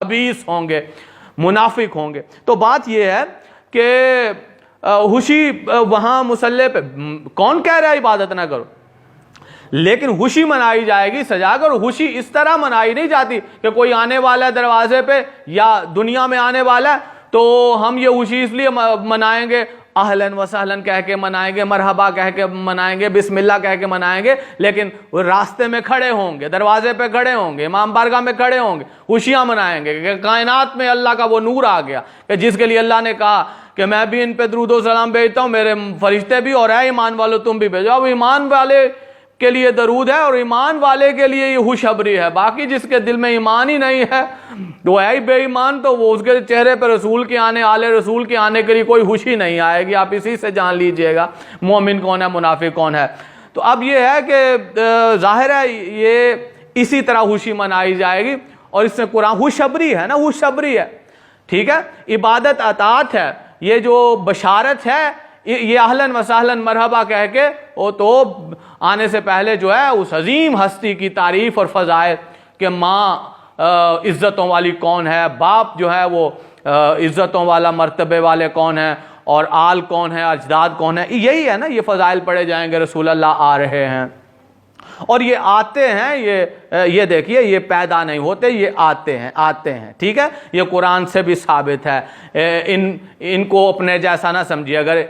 خبیث ہوں گے، منافق ہوں گے۔ تو بات یہ ہے کہ خوشی وہاں مصلی پہ کون کہہ رہا ہے عبادت نہ کرو، لیکن خوشی منائی جائے گی سجا کر۔ خوشی اس طرح منائی نہیں جاتی کہ کوئی آنے والا ہے دروازے پہ یا دنیا میں آنے والا ہے تو ہم یہ خوشی اس لیے منائیں گے، اہلاً و سہلاً کہہ کے منائیں گے، مرحبا کہہ کے منائیں گے، بسم اللہ کہہ کے منائیں گے، لیکن وہ راستے میں کھڑے ہوں گے، دروازے پہ کھڑے ہوں گے، امام بارگاہ میں کھڑے ہوں گے، خوشیاں منائیں گے کہ کائنات میں اللہ کا وہ نور آ گیا کہ جس کے لیے اللہ نے کہا کہ میں بھی ان پہ درود و سلام بھیجتا ہوں، میرے فرشتے بھی، اور اے ایمان والو تم بھی بھیجو۔ اب ایمان والے کے لیے درود ہے اور ایمان والے کے لیے یہ خوشخبری ہے، باقی جس کے دل میں ایمان ہی نہیں ہے وہ ہے ہی بے ایمان، تو وہ اس کے چہرے پہ رسول کے آنے، آل رسول کے آنے کے لیے کوئی خوشی نہیں آئے گی۔ آپ اسی سے جان لیجئے گا مومن کون ہے، منافق کون ہے۔ تو اب یہ ہے کہ ظاہر ہے یہ اسی طرح خوشی منائی جائے گی، اور اس میں قرآن خوشخبری ہے نا، خوشخبری ہے، ٹھیک ہے، عبادت اطاعت ہے، یہ جو بشارت ہے یہ اہلاً و سہلاً مرحبا کہہ کے وہ تو آنے سے پہلے جو ہے اس عظیم ہستی کی تعریف اور فضائل کہ ماں عزتوں والی کون ہے، باپ جو ہے وہ عزتوں والا مرتبے والے کون ہیں، اور آل کون ہے، اجداد کون ہے، یہی ہے نا، یہ فضائل پڑھے جائیں گے، رسول اللہ آ رہے ہیں اور یہ آتے ہیں، یہ دیکھیے یہ پیدا نہیں ہوتے، یہ آتے ہیں، ٹھیک ہے، یہ قرآن سے بھی ثابت ہے۔ ان کو اپنے جیسا نہ سمجھیے، اگر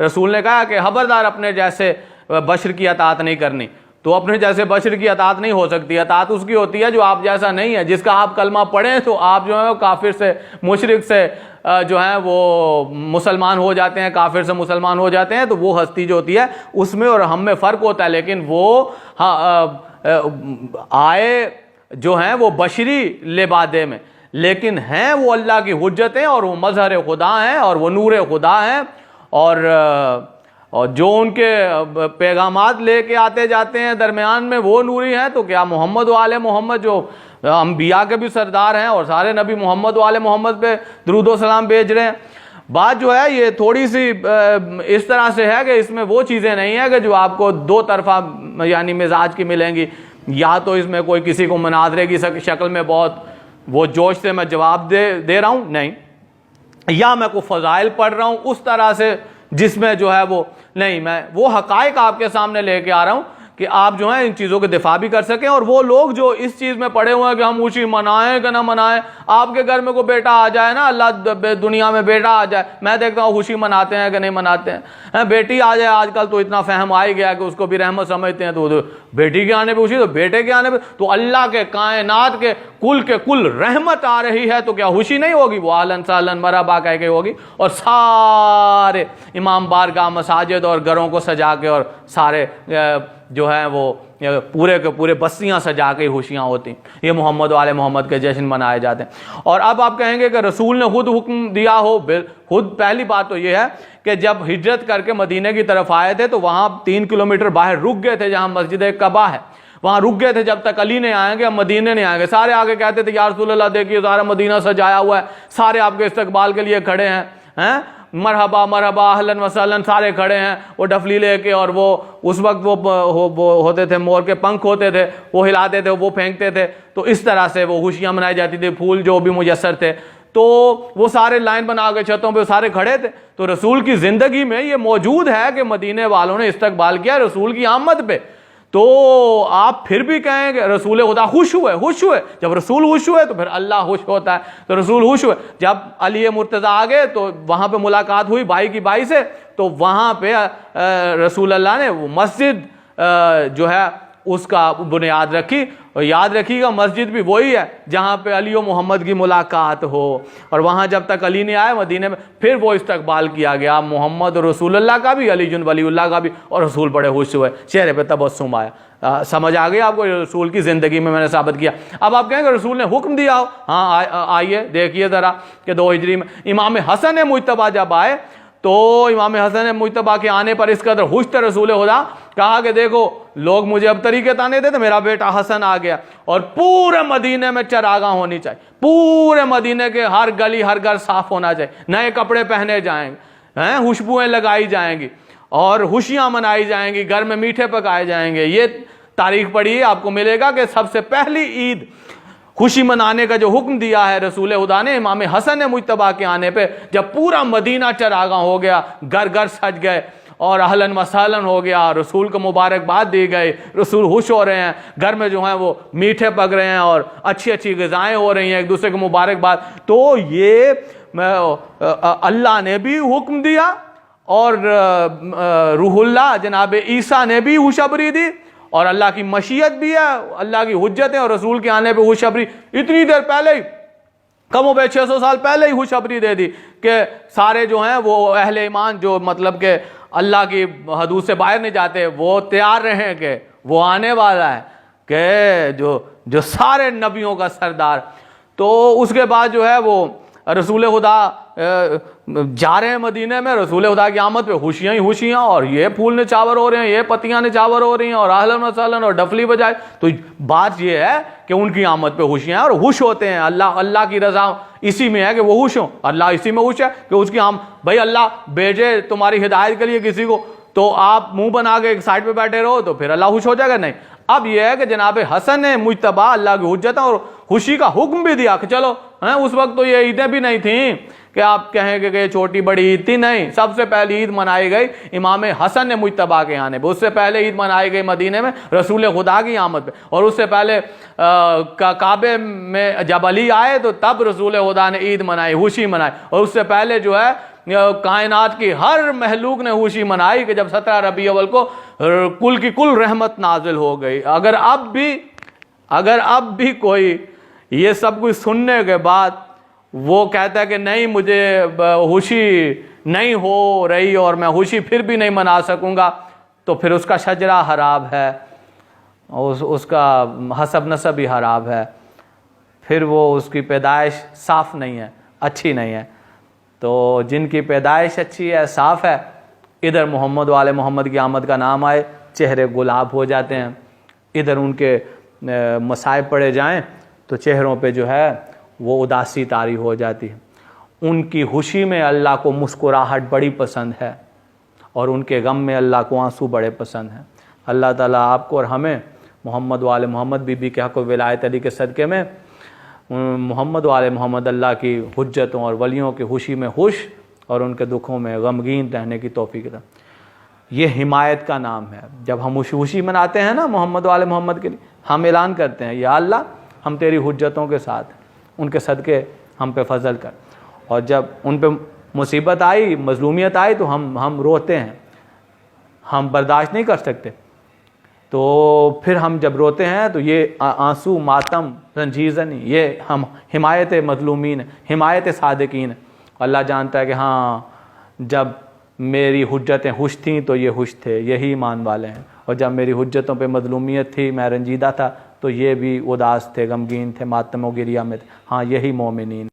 رسول نے کہا کہ خبردار اپنے جیسے بشر کی اطاعت نہیں کرنی، تو اپنے جیسے بشر کی اطاعت نہیں ہو سکتی، اطاعت اس کی ہوتی ہے جو آپ جیسا نہیں ہے، جس کا آپ کلمہ پڑھیں تو آپ جو ہے وہ کافر سے مشرک سے جو ہیں وہ مسلمان ہو جاتے ہیں، کافر سے مسلمان ہو جاتے ہیں، تو وہ ہستی جو ہوتی ہے اس میں اور ہم میں فرق ہوتا ہے، لیکن وہ آئے جو ہیں وہ بشری لبادے میں، لیکن ہیں وہ اللہ کی حجتیں اور وہ مظہر خدا ہیں اور وہ نور خدا ہیں، اور جو ان کے پیغامات لے کے آتے جاتے ہیں درمیان میں وہ نوری ہیں، تو کیا محمد و آل محمد جو انبیاء کے بھی سردار ہیں اور سارے نبی محمد و آل محمد پہ درود و سلام بھیج رہے ہیں۔ بات جو ہے یہ تھوڑی سی اس طرح سے ہے کہ اس میں وہ چیزیں نہیں ہیں کہ جو آپ کو دو طرفہ یعنی مزاج کی ملیں گی، یا تو اس میں کوئی کسی کو مناظرے کی شکل میں بہت وہ جوش سے میں جواب دے رہا ہوں، نہیں، یا میں کوئی فضائل پڑھ رہا ہوں اس طرح سے جس میں جو ہے وہ نہیں، میں وہ حقائق آپ کے سامنے لے کے آ رہا ہوں کہ آپ جو ہیں ان چیزوں کے دفاع بھی کر سکیں، اور وہ لوگ جو اس چیز میں پڑے ہوئے ہیں کہ ہم خوشی منائیں کہ نہ منائیں، آپ کے گھر میں کوئی بیٹا آ جائے نا، اللہ دنیا میں بیٹا آ جائے، میں دیکھتا ہوں خوشی مناتے ہیں کہ نہیں مناتے ہیں، بیٹی آ جائے، آج کل تو اتنا فہم آ ہی گیا کہ اس کو بھی رحمت سمجھتے ہیں، تو بیٹی کے آنے پہ خوشی، تو بیٹے کے آنے پہ تو اللہ کے کائنات کے کل رحمت آ رہی ہے، تو کیا خوشی نہیں ہوگی؟ وہ اہلاً سہلاً مرحبا کہہ کے ہوگی، اور سارے امام بارگاہ مساجد اور گھروں کو سجا کے اور سارے جو ہیں وہ پورے کے پورے بستیاں سجا کے خوشیاں ہوتی، یہ محمد و آل محمد کے جشن منائے جاتے ہیں۔ اور اب آپ کہیں گے کہ رسول نے خود حکم دیا ہو، خود پہلی بات تو یہ ہے کہ جب ہجرت کر کے مدینہ کی طرف آئے تھے تو وہاں 3 کلومیٹر باہر رک گئے تھے جہاں مسجد قباء ہے، وہاں رک گئے تھے جب تک علی نہیں آئیں گے، ہم مدینہ نہیں آئیں گے۔ سارے آگے کہتے تھے یا رسول اللہ دیکھیے سارا مدینہ سجایا ہوا ہے، سارے آپ کے استقبال کے لیے کھڑے ہیں، مرحبا مرحبا اہلاً و سہلاً، سارے کھڑے ہیں، وہ ڈفلی لے کے، اور وہ اس وقت وہ ہوتے تھے مور کے پنکھ ہوتے تھے، وہ ہلاتے تھے، وہ پھینکتے تھے، تو اس طرح سے وہ خوشیاں منائی جاتی تھی، پھول جو بھی میسر تھے، تو وہ سارے لائن بنا کے چھتوں پہ سارے کھڑے تھے۔ تو رسول کی زندگی میں یہ موجود ہے کہ مدینے والوں نے استقبال کیا رسول کی آمد پہ، تو آپ پھر بھی کہیں کہ رسول خدا خوش ہوئے، جب رسول خوش ہوئے تو پھر اللہ خوش ہوتا ہے، تو رسول خوش ہوئے۔ جب علی مرتضیٰ آگے تو وہاں پہ ملاقات ہوئی بھائی کی بھائی سے، تو وہاں پہ رسول اللہ نے وہ مسجد جو ہے اس کا بنیاد رکھی، اور یاد رکھیے گا مسجد بھی وہی ہے جہاں پہ علی و محمد کی ملاقات ہو، اور وہاں جب تک علی نہیں آئے مدینے میں پھر وہ استقبال کیا گیا محمد رسول اللہ کا بھی، علی جن ولی اللہ کا بھی، اور رسول بڑے خوش ہوئے، چہرے پہ تبسم آیا۔ سمجھ آ گئی آپ کو؟ رسول کی زندگی میں نے ثابت کیا۔ اب آپ کہیں گے رسول نے حکم دیا ہو، ہاں آئیے دیکھیے ذرا کہ 2 ہجری میں امام حسن مجتبیٰ جب آئے تو امام حسن مجتبیٰ کے آنے پر اس قدر خوش تھے رسول خدا، کہا کہ دیکھو لوگ مجھے اب طریقے تانے دیتے، میرا بیٹا حسن آ گیا، اور پورے مدینے میں چراغاں ہونی چاہیے، پورے مدینے کے ہر گلی ہر گھر صاف ہونا چاہیے، نئے کپڑے پہنے جائیں گے، خوشبوئیں لگائی جائیں گی، اور خوشیاں منائی جائیں گی، گھر میں میٹھے پکائے جائیں گے۔ یہ تاریخ پڑھیے، آپ کو ملے گا کہ سب سے پہلی عید خوشی منانے کا جو حکم دیا ہے رسول خدا نے امام حسن مجتبیٰ کے آنے پہ، جب پورا مدینہ چراغاں ہو گیا، گھر گھر سج گئے اور اہلاً وسہلاً ہو گیا، رسول کو مبارکباد دی گئی، رسول خوش ہو رہے ہیں، گھر میں جو ہیں وہ میٹھے پک رہے ہیں اور اچھی اچھی غذائیں ہو رہی ہیں، ایک دوسرے کو مبارکباد. تو یہ اللہ نے بھی حکم دیا اور روح اللہ جناب عیسیٰ نے بھی خوشخبری دی، اور اللہ کی مشیت بھی ہے، اللہ کی حجت ہے، اور رسول کے آنے پہ خوشخبری اتنی دیر پہلے ہی، کم و بیش 600 سال پہلے ہی خوشخبری دے دی کہ سارے جو ہیں وہ اہل ایمان جو مطلب کہ اللہ کی حدود سے باہر نہیں جاتے، وہ تیار رہیں کہ وہ آنے والا ہے کہ جو سارے نبیوں کا سردار. تو اس کے بعد جو ہے وہ رسول خدا جا رہے ہیں مدینے میں، رسول خدا کی آمد پہ خوشیاں ہی خوشیاں، اور یہ پھول نچاور ہو رہے ہیں، یہ پتیاں نچاور ہو رہی ہیں، اور اہلاً وسہلاً اور ڈفلی بجائے. تو بات یہ ہے کہ ان کی آمد پہ خوشیاں ہیں اور خوش ہوتے ہیں. اللہ کی رضا اسی میں ہے کہ وہ خوش ہوں، اللہ اسی میں خوش ہے کہ اس کی بھائی اللہ بھیجے تمہاری ہدایت کے لیے کسی کو، تو آپ منہ بنا کے ایک سائڈ پہ بیٹھے رہو تو پھر اللہ خوش ہو جائے گا؟ نہیں. اب یہ ہے کہ جناب حسن مجتبیٰ اللہ کی حجت اور خوشی کا حکم بھی دیا کہ چلو. اس وقت تو یہ عیدیں بھی نہیں تھیں کہ آپ کہیں کہ یہ چھوٹی بڑی عید تھی، نہیں. سب سے پہلی عید منائی گئی امام حسن مجتبیٰ کے آنے پہ، اس سے پہلے عید منائی گئی مدینے میں رسول خدا کی آمد پہ، اور اس سے پہلے کعبے میں جب علی آئے تو تب رسول خدا نے عید منائی، خوشی منائی، اور اس سے پہلے جو ہے کائنات کی ہر مخلوق نے خوشی منائی کہ جب 17 ربیع الاول کو کل کی کل رحمت نازل ہو گئی. اگر اب بھی کوئی یہ سب کچھ سننے کے بعد وہ کہتا ہے کہ نہیں مجھے خوشی نہیں ہو رہی اور میں خوشی پھر بھی نہیں منا سکوں گا، تو پھر اس کا شجرہ خراب ہے، اس کا حسب نسب بھی خراب ہے، پھر وہ اس کی پیدائش صاف نہیں ہے، اچھی نہیں ہے. تو جن کی پیدائش اچھی ہے، صاف ہے، ادھر محمد و آل محمد کی آمد کا نام آئے چہرے گلاب ہو جاتے ہیں، ادھر ان کے مصائب پڑے جائیں تو چہروں پہ جو ہے وہ اداسی طاری ہو جاتی ہے. ان کی خوشی میں اللہ کو مسکراہٹ بڑی پسند ہے، اور ان کے غم میں اللہ کو آنسو بڑے پسند ہیں. اللہ تعالیٰ آپ کو اور ہمیں محمد و آل محمد بی بی کے حق و ولایت علی کے صدقے میں محمد و آل محمد اللہ کی حجتوں اور ولیوں کی خوشی میں خوش اور ان کے دکھوں میں غمگین رہنے کی توفیق دے. یہ حمایت کا نام ہے. جب ہم خوشی مناتے ہیں نا محمد و آل محمد کے لیے، ہم اعلان کرتے ہیں یا اللہ ہم تیری حجتوں کے ساتھ ہیں، ان کے صدقے ہم پہ فضل کر. اور جب ان پہ مصیبت آئی، مظلومیت آئی تو ہم روتے ہیں، ہم برداشت نہیں کر سکتے. تو پھر ہم جب روتے ہیں تو یہ آنسو ماتم رنجیزہ نہیں، یہ ہم حمایت مظلومین، حمایت صادقین. اللہ جانتا ہے کہ ہاں جب میری حجتیں خوش تھیں تو یہ خوش تھے، یہی ایمان والے ہیں، اور جب میری حجتوں پہ مظلومیت تھی، میں رنجیدہ تھا، تو یہ بھی اداس تھے، غمگین تھے، ماتم و گریہ میں تھے. ہاں یہی مومنین.